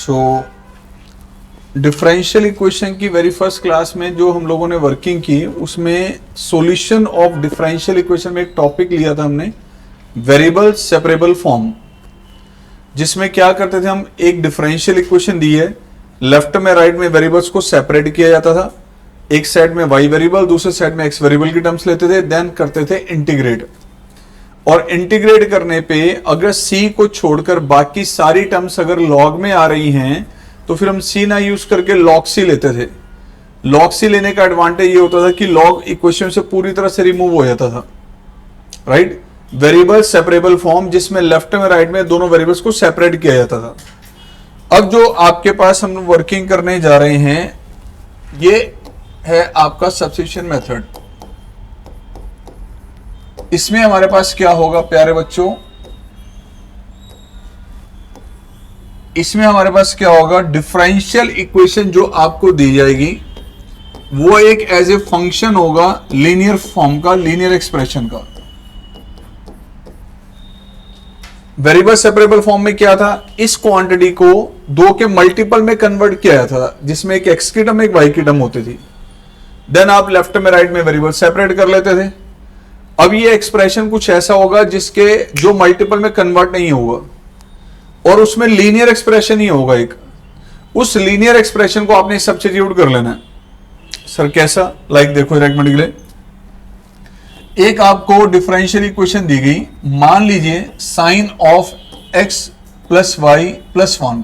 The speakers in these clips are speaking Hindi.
सो डिफरेंशियल इक्वेशन की वेरी फर्स्ट क्लास में जो हम लोगों ने वर्किंग की उसमें सॉल्यूशन ऑफ डिफरेंशियल इक्वेशन में एक टॉपिक लिया था हमने, वेरिएबल सेपरेबल फॉर्म, जिसमें क्या करते थे हम, एक डिफरेंशियल इक्वेशन दी है, लेफ्ट में राइट में वेरिएबल्स को सेपरेट किया जाता था, एक साइड में वाई वेरिएबल दूसरे साइड में एक्स वेरिएबल की टर्म्स लेते थे, देन करते थे इंटीग्रेट। और इंटीग्रेट करने पे अगर सी को छोड़कर बाकी सारी टर्म्स अगर लॉग में आ रही हैं तो फिर हम सी ना यूज करके लॉग सी लेते थे। लॉग सी लेने का एडवांटेज ये होता था कि लॉग इक्वेशन से पूरी तरह से रिमूव हो जाता था, राइट। वेरिएबल सेपरेबल फॉर्म जिसमें लेफ्ट में राइट में दोनों वेरिएबल्स को सेपरेट किया जाता था। अब जो आपके पास हम वर्किंग करने जा रहे हैं ये है आपका सब्स्टिट्यूशन मेथड। इसमें हमारे पास क्या होगा प्यारे बच्चों, इसमें हमारे पास क्या होगा, डिफरेंशियल इक्वेशन जो आपको दी जाएगी वो एक एज ए फंक्शन होगा लीनियर फॉर्म का, लीनियर एक्सप्रेशन का। वेरिएबल सेपरेबल फॉर्म में क्या था, इस क्वांटिटी को दो के मल्टीपल में कन्वर्ट किया जाता था, जिसमें एक एक्स की टर्म एक वाई की टर्म होती थी। देन आप लेफ्ट में राइट में वेरिएबल सेपरेट कर लेते थे। अब ये एक्सप्रेशन कुछ ऐसा होगा जिसके जो मल्टीपल में कन्वर्ट नहीं होगा और उसमें लीनियर एक्सप्रेशन ही होगा एक। उस लीनियर एक्सप्रेशन को आपने सब्स्टिट्यूट कर लेना है। सर कैसा, लाइक देखो रेकमेंड के लिए, एक आपको डिफरेंशियल इक्वेशन दी गई, मान लीजिए sine of x plus y plus 1।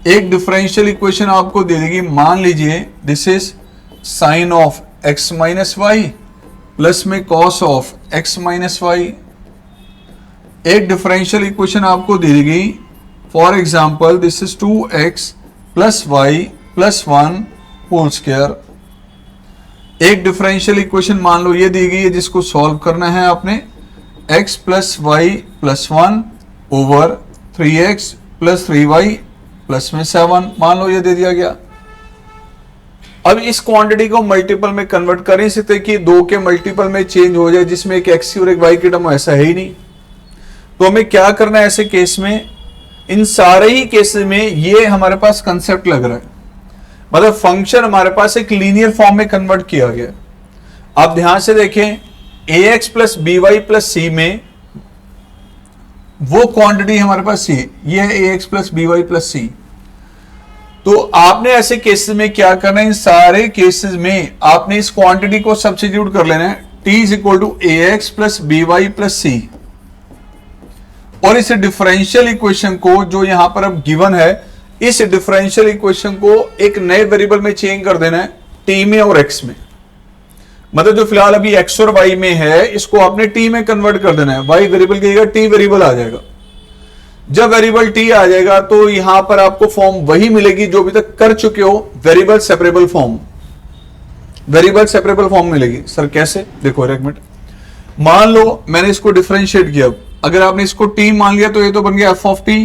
एक डिफरेंशियल इक्वेशन आपको दे देगी, मान लीजिए this is sine of x minus y plus में cos of x minus y. एक डिफरेंशियल इक्वेशन आपको दी गई, for example this is 2x plus y plus 1 whole square. एक डिफरेंशियल इक्वेशन मान लो ये दी गई है जिसको सॉल्व करना है आपने, x plus y plus 1 over 3x plus 3y plus में 7, मान लो ये दे दिया गया। अब इस क्वांटिटी को मल्टीपल में कन्वर्ट कर ही सकते कि दो के मल्टीपल में चेंज हो जाए जिसमें एक एक्स और एक वाई की टर्म, ऐसा है ही नहीं। तो हमें क्या करना है ऐसे केस में, इन सारे ही केसेस में ये हमारे पास कंसेप्ट लग रहा है, मतलब फंक्शन हमारे पास एक लीनियर फॉर्म में कन्वर्ट किया गया। आप ध्यान से देखें, ax plus b y plus c में वो क्वांटिटी हमारे पास सी, ये है ax plus b y plus c. तो आपने ऐसे केसेस में क्या करना है, इन सारे केसेस में आपने इस क्वांटिटी को सब्स्टिट्यूट कर लेना है, t is equal to ax plus b y plus c. और इस डिफरेंशियल इक्वेशन को जो यहां पर अब गिवन है, इस डिफरेंशियल इक्वेशन को एक नए वेरिएबल में चेंज कर देना है, t में और x में। मतलब जो फिलहाल अभी x और y में है इसको आपने t में कन्वर्ट कर देना है, y वेरिएबल की जगह t वेरिएबल आ जाएगा। जब वेरिएबल t आ जाएगा तो यहां पर आपको फॉर्म वही मिलेगी जो अभी तक कर चुके हो, variable separable form, variable separable form मिलेगी। सर कैसे, देखो एक मिनट, मान लो मैंने इसको डिफरेंशिएट किया, अगर आपने इसको t मान लिया तो ये तो बन गया f ऑफ t,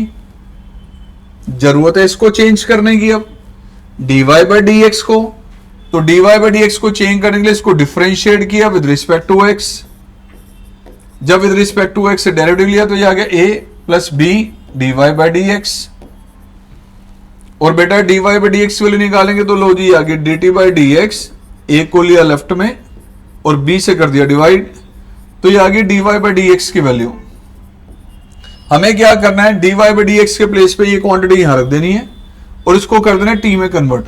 जरूरत है इसको चेंज करने की अब dy बाई dx को, तो dy बाई dx को चेंज करने के लिए इसको डिफरेंशिएट किया विद रिस्पेक्ट टू x। जब विद रिस्पेक्ट टू x से डेरिवेटिव लिया तो ये आ गया a plus b dy by dx। और बेटा dy बाई dx वैल्यू निकालेंगे तो लो जी आ गया dt बाई dx, a को लिया लेफ्ट में और b से कर दिया डिवाइड, तो ये आ गई dy बाई dx की वैल्यू। हमें क्या करना है, dy बाई dx के प्लेस पे ये क्वांटिटी यहां रख देनी है और इसको कर देना है t में कन्वर्ट।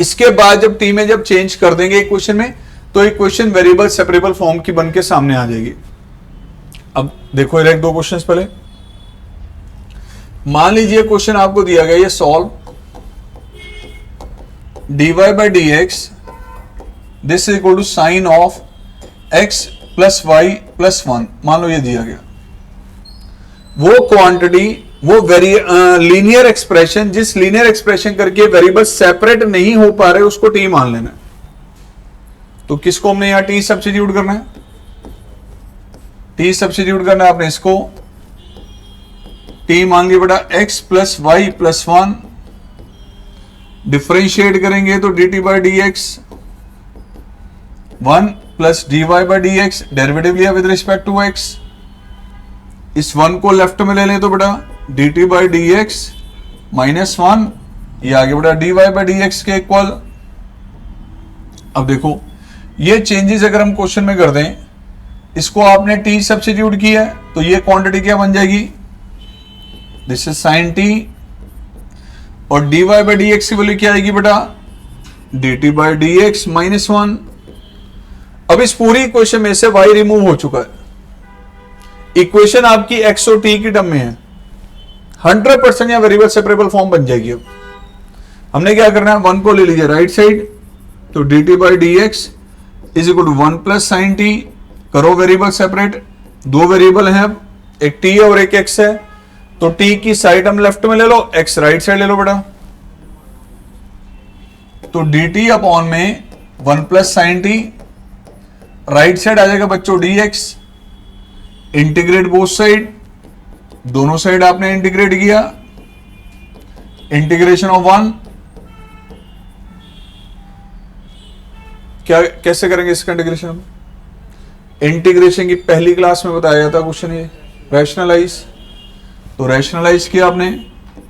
इसके बाद जब t में जब चेंज कर देंगे इक्वेशन में तो इक्वेशन वेरिएबल सेपरेबल फॉर्म की बनके सामने आ जाएगी। अब देखो एक दो क्वेश्चंस पहले, मान लीजिए क्वेश्चन आपको दिया गया ये solve dy by dx this is equal to sine of x plus y plus 1, मान लो ये दिया गया। वो क्वांटिटी, वो लीनियर एक्सप्रेशन, जिस लीनियर एक्सप्रेशन करके वेरिएबल सेपरेट नहीं हो पा रहे उसको t मान लेना है। तो किसको हमने यहां t सब्स्टिट्यूट करना है, t सब्स्टिट्यूट करना है आपने इसको, t मान लिया बेटा x plus y plus 1, differentiate करेंगे तो dt by dx 1 plus dy by dx, derivative लिया विद रिस्पेक्ट टू x, इस 1 को लेफ्ट में ले लें तो बेटा d t by d x minus one, ये आगे बढ़ा d y by d x के इक्वल। अब देखो ये चेंजेस अगर हम क्वेश्चन में कर दें, इसको आपने टी सब्स्टिट्यूट किया है तो ये क्वांटिटी क्या बन जाएगी, दिस इज साइन टी, और d y by d x की वैल्यू क्या आएगी बेटा, d t by d x minus one. अब इस पूरी इक्वेशन में से y रिमूव हो चुका है, इक्वेशन आपकी x और t की टर्म में है, 100% या वेरिएबल सेपरेबल फॉर्म बन जाएगी। अब हमने क्या करना है, वन को ले लीजिए राइट साइड, तो d t by d x is equal to one plus sine t, करो वेरिएबल सेपरेट, दो वेरिएबल हैं अब, एक t है और एक x है, तो t की साइड हम लेफ्ट में ले लो, x राइट साइड ले लो बेटा, तो डी टी अपॉन में one plus sine t, right side आ जाएगा बच्चों d x, integrate both side, दोनों साइड आपने इंटीग्रेट किया, इंटीग्रेशन ऑफ वन, क्या कैसे करेंगे इसका इंटीग्रेशन, इंटीग्रेशन की पहली क्लास में बताया गया था क्वेश्चन, ये रैशनलाइज, तो रैशनलाइज किया आपने,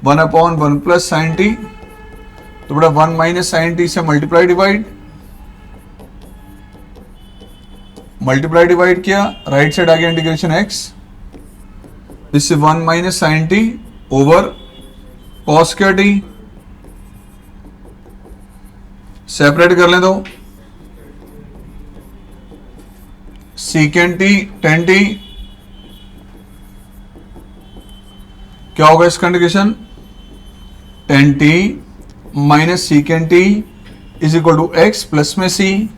one upon one plus sine t, तो बेटा वन माइनस साइन टी से मल्टीप्लाई डिवाइड किया, राइट साइड आ गया integration x, this is one minus sine t over cos क्या टी, सेपरेट कर लें तो सीकेंड टी टेन टी, क्या होगा इसका integration, tan t minus secant t is equal to x plus में सी।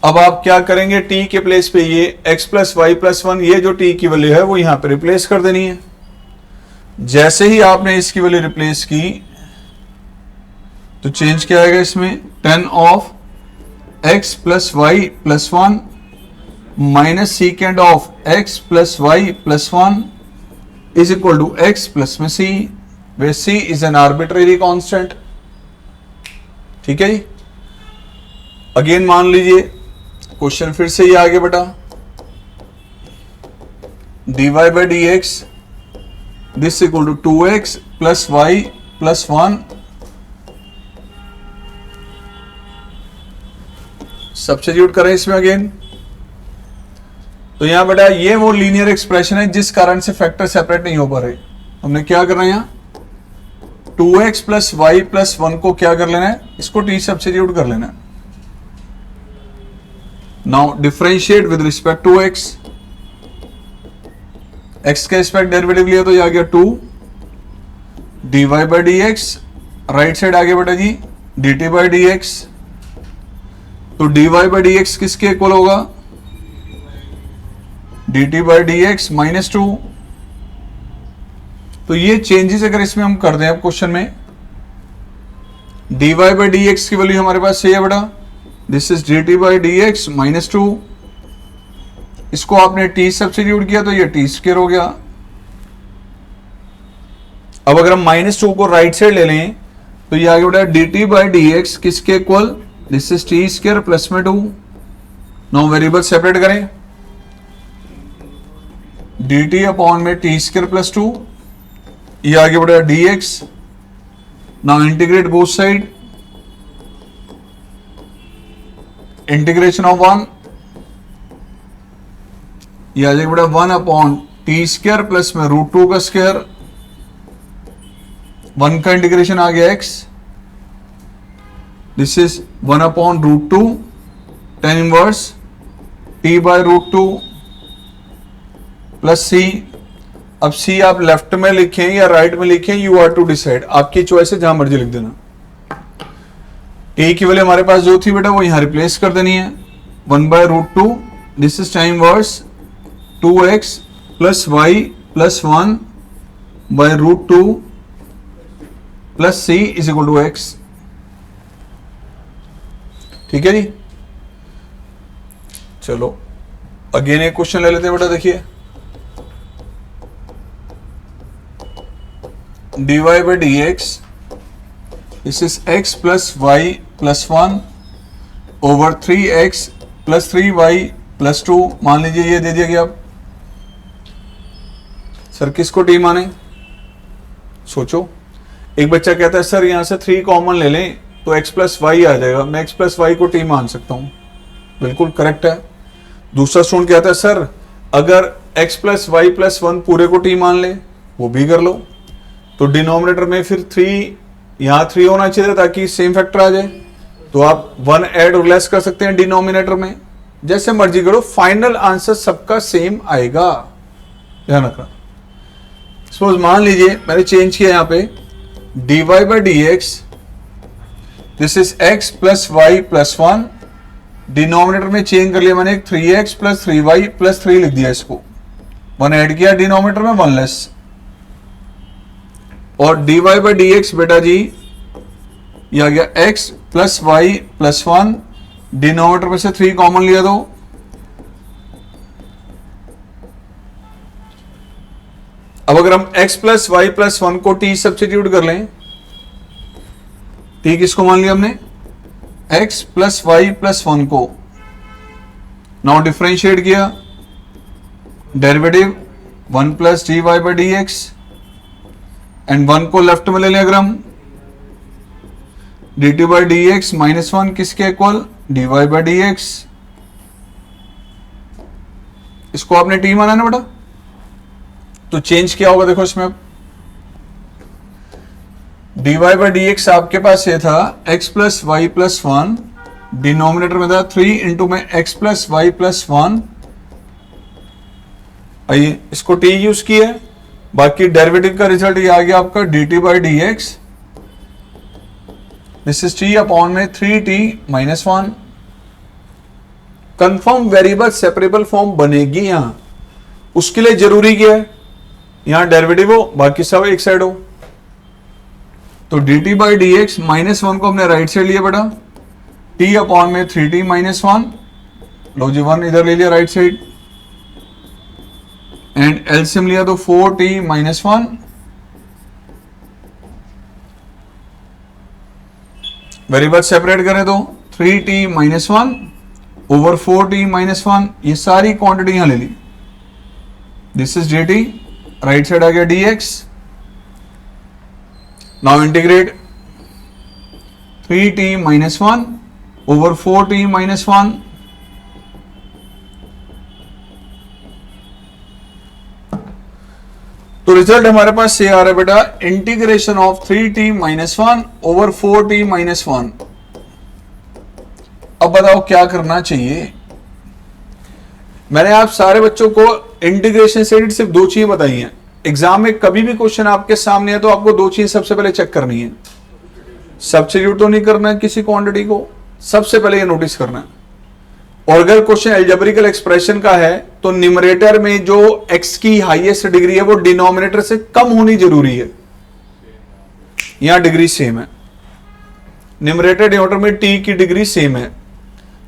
अब आप क्या करेंगे, t के प्लेस पे ये x plus y plus one, ये जो t की वैल्यू है वो यहां पे रिप्लेस कर देनी है। जैसे ही आपने इसकी वैल्यू रिप्लेस की तो चेंज क्या आएगा इसमें, tan of x plus y plus one minus secant of x plus y plus one is equal to x plus में c, where c is an arbitrary constant. ठीक है जी, अगेन मान लीजिए क्वेश्चन फिर से ये आगे बेटा, d y by d x this equal to two x plus y plus one, substitute करें इसमें अगेन, तो यहां बेटा ये वो लीनियर एक्सप्रेशन है जिस कारण से फैक्टर सेपरेट नहीं हो पा रहे। हमने क्या करना है, यहां two x plus y plus one को क्या कर लेना है, इसको टी सब्स्टिट्यूट कर लेना है। Now differentiate with respect to x, x का रिस्पेक्ट डेरिवेटिव लिया तो ये आ गया two d y by d x, right side आ गया बेटा जी d t by d x, तो d y by d x किसके इक्वल होगा, d t by d x minus two. तो ये चेंजेस अगर इसमें हम कर दें अब क्वेश्चन में, d y by d x की वैल्यू हमारे पास सही है बेटा, this is d t by d x minus two, इसको आपने टी सब्स्टिट्यूट किया तो ये टी स्क्वायर हो गया। अब अगर हम माइनस टू को राइट साइड ले लें तो ये आगे बढ़ा d t by d x किसके equal, this is t square plus में टू। नाउ वेरिएबल सेपरेट करें, डी टी अपॉन में टी स्क्वायर प्लस टू, ये आगे बढ़ा d x, now integrate both side, integration of one, ये आ जाएगा बेटा one upon t square plus में रूट टू का स्क्वायर, वन का इंटीग्रेशन आ गया x, this is one upon root two tan inverse t by root two plus c. अब सी आप लेफ्ट में लिखें या राइट में लिखें, यू आर टू डिसाइड, आपकी चॉइस है, जहां मर्जी लिख देना। ए की वैल्यू हमारे पास जो थी बेटा वो यहां रिप्लेस कर देनी है, one by root two, this is tan inverse two x plus y plus one by root two plus c is equal to x. ठीक है जी, चलो अगेन एक क्वेश्चन ले लेते हैं बेटा, देखिए d y by d x, this is x plus y plus one over three x plus three y plus two. मान लीजिए ये दे दिया गया, अब सर किसको टी माने, सोचो, एक बच्चा कहता है सर यहां से 3 कॉमन ले लें तो x प्लस वाई आ जाएगा, मैं x प्लस वाई को t मान सकता हूं, बिल्कुल करेक्ट है। दूसरा स्टूडेंट कहता है सर अगर x प्लस वाई प्लस 1 पूरे को t मान ले, वो भी कर लो। तो डिनोमिनेटर में फिर 3, यहां 3 होना चाहिए ताकि सेम फैक्टर आ जाए, तो आप 1 ऐड और लेस कर सकते हैं डिनोमिनेटर में, जैसे मर्जी करो, फाइनल आंसर सबका सेम आएगा, ध्यान रखना। सपोज मान लीजिए मैंने चेंज किया यहां पे dy by d x, this is x plus y plus 1, denominator में चेंज कर लिया मैंने 3x प्लस 3y प्लस 3 लिख दिया, इसको 1 ऐड किया डिनोमिनेटर में, 1 लेस, और dy बाई डी एक्स बेटा जी ये आ गया x plus y plus 1, denominator में से 3 कॉमन लिया दो, अब अगर हम x प्लस वाई प्लस 1 को t सब्स्टिट्यूट कर लें, t किसको मान लिया हमने, x प्लस वाई प्लस 1 को, नाउ डिफरेंशिएट किया, derivative 1 plus d y by d x, and 1 को लेफ्ट में ले लें अगर हम, d t by d x minus 1 किसके इक्वल, d y by d x, इसको आपने टी माना ना बेटा, तो चेंज क्या होगा देखो इसमें, अब d y by d x आपके पास ये था x plus y plus 1, denominator में था 3 इंटू में x प्लस वाई प्लस 1, आइए इसको t यूज किया, बाकी डेरिवेटिव का रिजल्ट ये आ गया आपका D t by d x, this is t upon में 3t minus 1, confirm variable separable form बनेगी यहां, उसके लिए जरूरी क्या है, यहां डेरिवेटिव हो बाकी सब एक साइड हो, तो d t by d x minus 1 को हमने राइट साइड लिया बेटा, t अपॉन में 3t माइनस 1, लो जी 1 इधर ले लिया राइट साइड, एंड एलसीएम लिया तो 4t माइनस 1, वेरिएबल सेपरेट करें तो 3t minus 1 over 4t minus 1, ये सारी क्वांटिटी यहां ले ली, this is dt, right side आ गया dx, now integrate 3t minus 1 over 4t minus 1, तो रिजल्ट हमारे पास ये आ रहा है बेटा, integration of 3t minus 1 over 4t minus 1। अब बताओ क्या करना चाहिए, मैंने आप सारे बच्चों को इंटीग्रेशन से सिर्फ 2 चीजें बताई हैं, एग्जाम में कभी भी क्वेश्चन आपके सामने है तो आपको 2 चीजें सबसे पहले चेक करनी है, सब्स्टिट्यूट तो नहीं करना है किसी क्वांटिटी को, सबसे पहले ये नोटिस करना है, और अगर क्वेश्चन एल्जेब्रिकल एक्सप्रेशन का है तो न्यूमरेटर में जो x की हाईएस्ट डिग्री है वो डिनोमिनेटर से कम होनी जरूरी है, यहां डिग्री सेम है, न्यूमरेटर डिनोमिनेटर में t की डिग्री सेम है,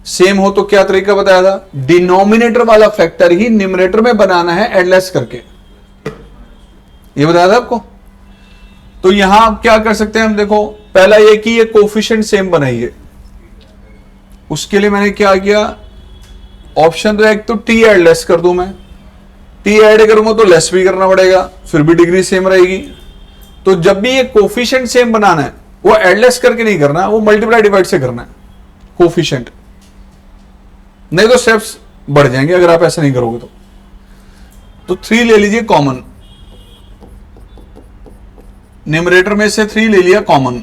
सेम हो तो क्या तरीका बताया था, डिनोमिनेटर वाला फैक्टर ही न्यूमरेटर में बनाना है एड लेस करके, ये बताया था आपको। तो यहां आप क्या कर सकते हैं, हम देखो पहला ये कि ये कोफिशिएंट सेम बनाइए, उसके लिए मैंने क्या किया, ऑप्शन तो एक तो t ऐड लेस कर दूं, मैं t ऐड करूंगा तो लेस भी करना पड़ेगा, फिर भी डिग्री सेम रहेगी, तो जब भी ये कोफिशिएंट सेम बनाना है वो ऐड लेस करके नहीं करना, वो मल्टीप्लाई डिवाइड से करना है कोफिशिएंट, नहीं तो स्टेप्स बढ़ जाएंगे अगर आप ऐसा नहीं करोगे तो 3 ले लीजिए कॉमन, न्यूमरेटर में से 3 ले लिया कॉमन,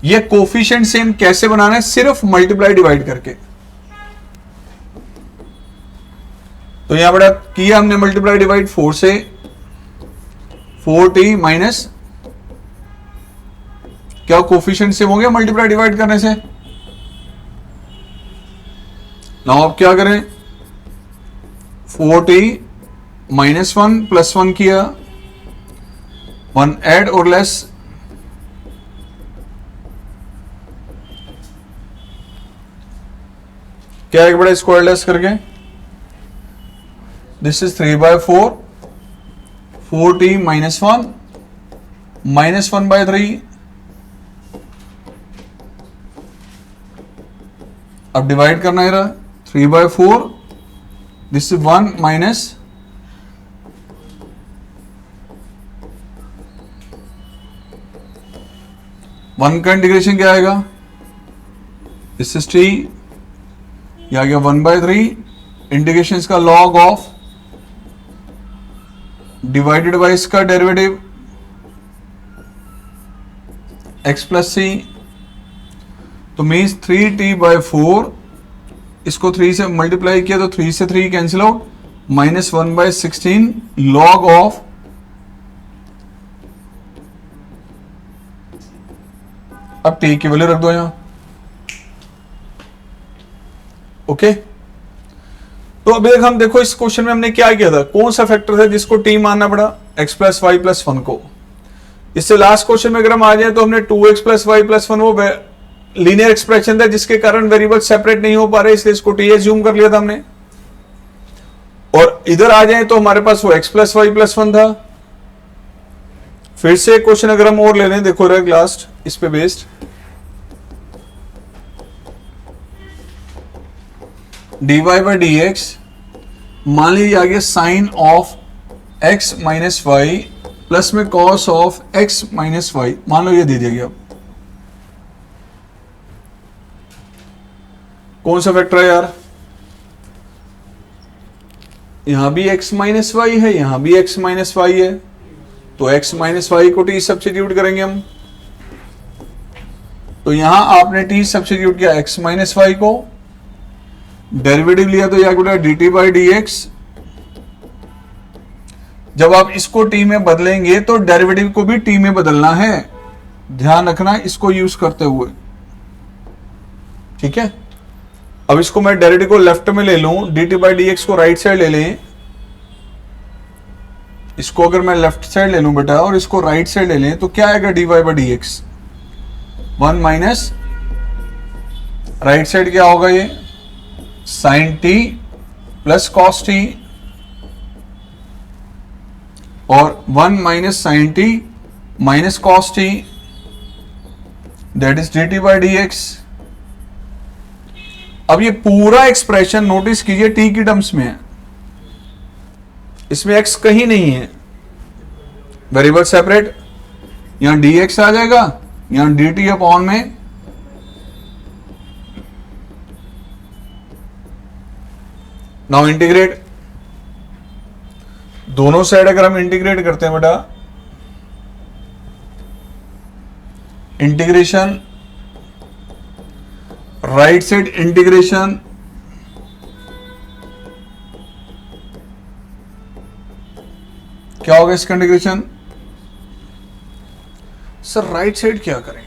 ये कोफिशिएंट सेम कैसे बनाना है, सिर्फ मल्टीप्लाई डिवाइड करके, तो यहां बड़ा किया हमने मल्टीप्लाई डिवाइड 4 से, 4t माइनस, क्या कोफिशिएंट सेम हो गया मल्टीप्लाई डिवाइड करने से, नाउ आप क्या करें, 4t माइनस 1 प्लस 1 किया, 1 ऐड और लेस, क्या एक बड़ा स्क्वायर लेस करके, this is 3/4, 4t minus 1 minus 1/3, अब डिवाइड करना है 3/4, दिस इज 1 माइनस 1 का इंटीग्रेशन क्या आएगा, दिस इज टी, यह आ गया 1/3 इंटीग्रेशन का लॉग ऑफ डिवाइडेड बाई इसका डेरिवेटिव x प्लस सी, तो मीन्स 3t/4, इसको 3 से मल्टीप्लाई किया तो 3 से 3 कैंसिल आउट, -1/16 लॉग ऑफ अब t की वैल्यू रख दो यहां। ओके, तो अभी तक हम देखो इस क्वेश्चन में हमने क्या किया था, कौन सा फैक्टर था जिसको t मानना पड़ा, x प्लस वाई प्लस 1 को। इससे लास्ट क्वेश्चन में अगर हम आ जाए तो हमने 2x प्लस वाई प्लस 1 वो लीनियर एक्सप्रेशन था जिसके कारण वेरिएबल सेपरेट नहीं हो पा रहे, इसलिए इसको t एज्यूम कर लिया था हमने। और इधर आ जाए तो हमारे पास वो x प्लस वाई प्लस 1 था। फिर से क्वेश्चन अगर हम और ले लें, देखो रेग लास्ट इस पे based, dy by d x, मान लीजिए आ गया sine of x minus y plus में cos of x minus y, मान लो ये दे दिया गया। कौन सा फैक्टर है यार, यहां भी x माइनस वाई है, यहां भी x माइनस वाई है, तो x माइनस वाई को t सब्स्टिट्यूट करेंगे हम, तो यहां आपने t सब्स्टिट्यूट किया x माइनस वाई को, डेरिवेटिव लिया तो यह बेटा dt बाई डी एक्स। जब आप इसको t में बदलेंगे तो डेरिवेटिव को भी t में बदलना है, ध्यान रखना इसको यूज करते हुए, ठीक है। अब इसको मैं डेरिवेटिव को लेफ्ट में ले लूं, dt बाई डी एक्स को राइट साइड ले लें, इसको अगर मैं लेफ्ट साइड ले लूं बेटा और इसको राइट साइड ले लें तो क्या आएगा, dy by d x 1 minus right side क्या होगा, ये sine t plus cos t, और 1 minus sine t minus cos t, that is dt by d x. अब ये पूरा एक्सप्रेशन नोटिस कीजिए t की टर्म्स में है, इसमें x कहीं नहीं है, वेरिएबल सेपरेट, यहां dx आ जाएगा, यहां dt अपॉन में नाउ इंटीग्रेट, दोनों साइड अगर हम इंटीग्रेट करते हैं बेटा, इंटीग्रेशन राइट साइड इंटीग्रेशन क्या होगा इसका इंटीग्रेशन, सर राइट साइड क्या करें,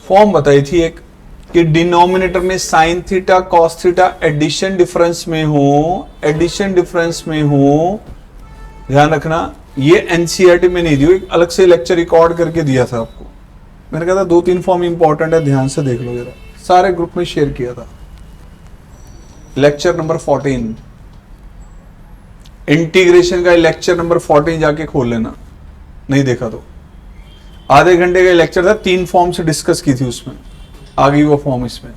फॉर्म बताई थी एक कि डिनोमिनेटर में sine theta cos theta addition difference में हो, एडिशन डिफरेंस में हो, ध्यान रखना, ये एनसीईआरटी में नहीं दी, एक अलग से लेक्चर रिकॉर्ड करके दिया था आपको, मैंने कहा था 2-3 फॉर्म इंपॉर्टेंट है, ध्यान से देख लो जरा, सारे ग्रुप में शेयर किया था, लेक्चर नंबर 14 इंटीग्रेशन का, लेक्चर नंबर 14 जाके खोल लेना, नहीं देखा तो, आधे घंटे का लेक्चर था, 3 फॉर्म से डिस्कस की थी, उसमें आ गई वो फॉर्म इसमें,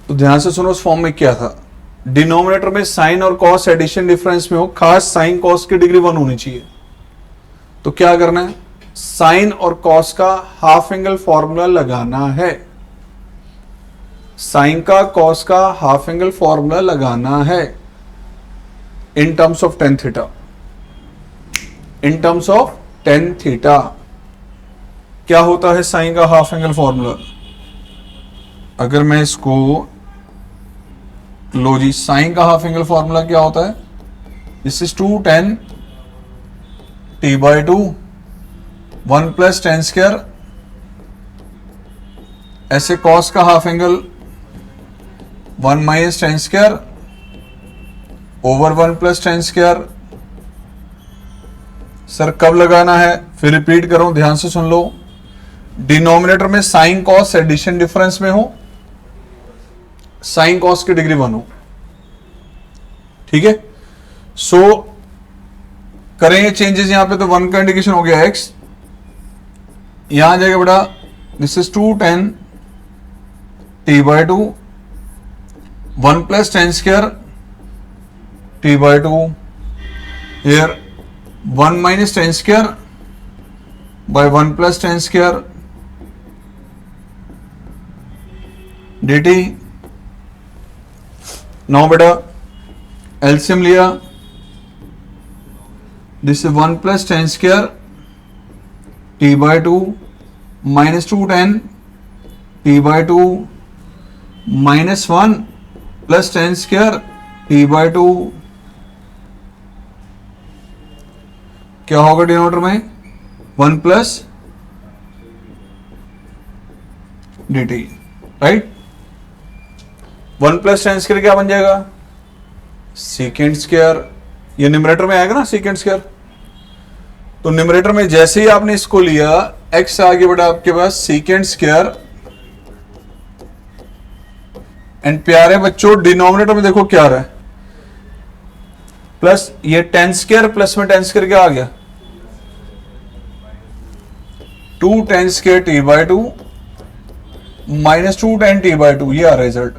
तो ध्यान से सुनो उस फॉर्म में क्या था, डिनोमिनेटर में साइन और कॉस एडिशन डिफरेंस में हो, खास साइन कॉस की डिग्री 1 होनी चाहिए, तो क्या करना है, साइन और कॉस का हाफ एंगल फॉर्मूला लगाना है, साइन का कॉस का हाफ एंगल फॉर्मूला लगाना है in terms of tan theta, in terms of tan theta क्या होता है साइन का हाफ एंगल फॉर्मूला, अगर मैं इसको लो जी, साइन का हाफ एंगल फॉर्मूला क्या होता है, this is 2 tan t/2 1 plus tan square, ऐसे कॉस का half angle 1 minus tan square over 1 plus tan square. Sir कब लगाना है, फिर रिपीट करूं, ध्यान से सुन लो, डिनोमिनेटर में साइन कॉस एडिशन डिफरेंस में हो, साइन कॉस की डिग्री 1 हो, ठीक है। सो करेंगे चेंजेस यहां पे, तो 1 का इंडिकेशन हो गया x, यहां आ जाएगा बेटा this is 2 tan t/2 1 plus tan square t/2 here 1 minus tan square by 1 plus tan square dt। Now बेटा एलसीएम लिया, this is 1 plus tan square t bye 2 minus 2 10 t bye 2 minus 1 plus tan square t bye 2। क्या होगा डिनोमिनेटर में? 1 plus dt, right. 1 plus tan square क्या बन जाएगा? Secant square. ये न्यूमरेटर में आएगा ना सीकेंड स्क्वायर। तो न्यूमरेटर में जैसे ही आपने इसको लिया, x आगे बढ़ा आपके पास सीकेंड स्क्वायर, एंड प्यारे बच्चों डिनोमिनेटर में देखो क्या आ रहा है, प्लस ये टेन स्क्वायर प्लस में टेन स्क्वायर क्या आ गया? 2 tan square t bye 2 minus 2 tan t bye 2, ये आ रहा है रिजल्ट।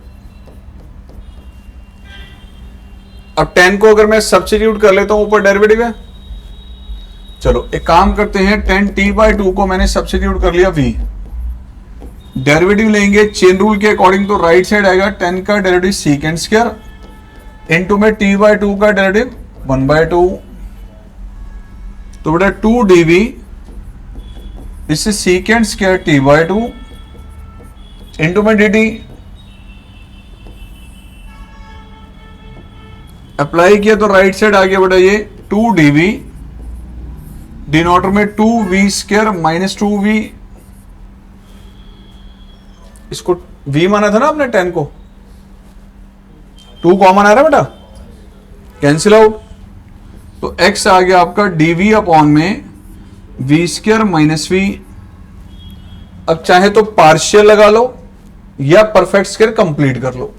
अब 10 को अगर मैं सब्स्टिट्यूट कर लेता हूं, ऊपर डेरिवेटिव है, चलो एक काम करते हैं, 10 t बाय 2 को मैंने सब्स्टिट्यूट कर लिया v, डेरिवेटिव लेंगे चेन रूल के अकॉर्डिंग, तो राइट साइड आएगा 10 का डेरिवेटिव सीकेंड स्क्वायर इनटू में t बाय 2 का डेरिवेटिव 1 बाय 2, तो बेटा 2 dv this is secant square t bye 2 into में dt। अप्लाई किया तो राइट साइड आ गया बेटा ये 2 dv, डिनोमिनेटर में 2v स्क्वायर माइनस 2v, इसको v माना था ना आपने 10 को, 2 कॉमन आ रहा है बेटा, कैंसिल आउट, तो x आ गया आपका dv अपॉन में v स्क्वायर माइनस v। अब चाहे तो पार्शियल लगा लो या परफेक्ट स्क्वायर कंप्लीट कर लो।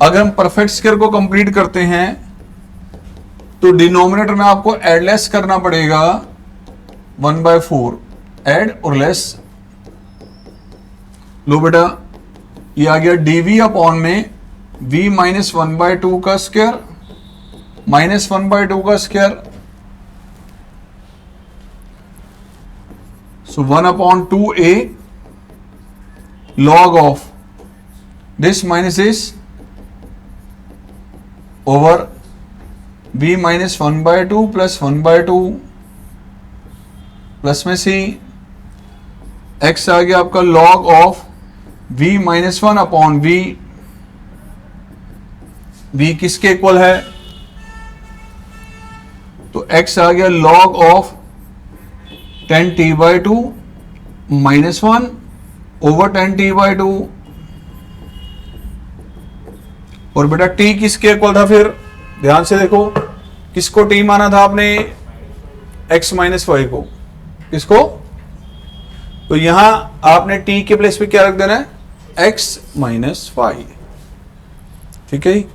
अगर हम परफेक्ट स्क्वायर को कंप्लीट करते हैं तो डिनोमिनेटर में आपको एड लेस करना पड़ेगा 1 बाय 4, एड और लेस। लो बेटा ये आ गया dv अपॉन में v माइनस 1 बाय 2 का स्क्वायर माइनस 1 बाय 2 का square, so 1 upon 2a log of this minus this over v minus 1 by 2 plus 1 by 2 plus में c, x आ गया आपका log of v minus 1 upon v, v किसके इक्वल है? तो x आ गया log of 10 t bye 2 minus 1 over 10 t bye 2, और बेटा t किसके इक्वल था? फिर ध्यान से देखो, किसको t माना था आपने? x माइनस वाई को, किसको? तो यहां आपने t के प्लेस पे क्या रख देना है? x माइनस वाई, ठीक है जी।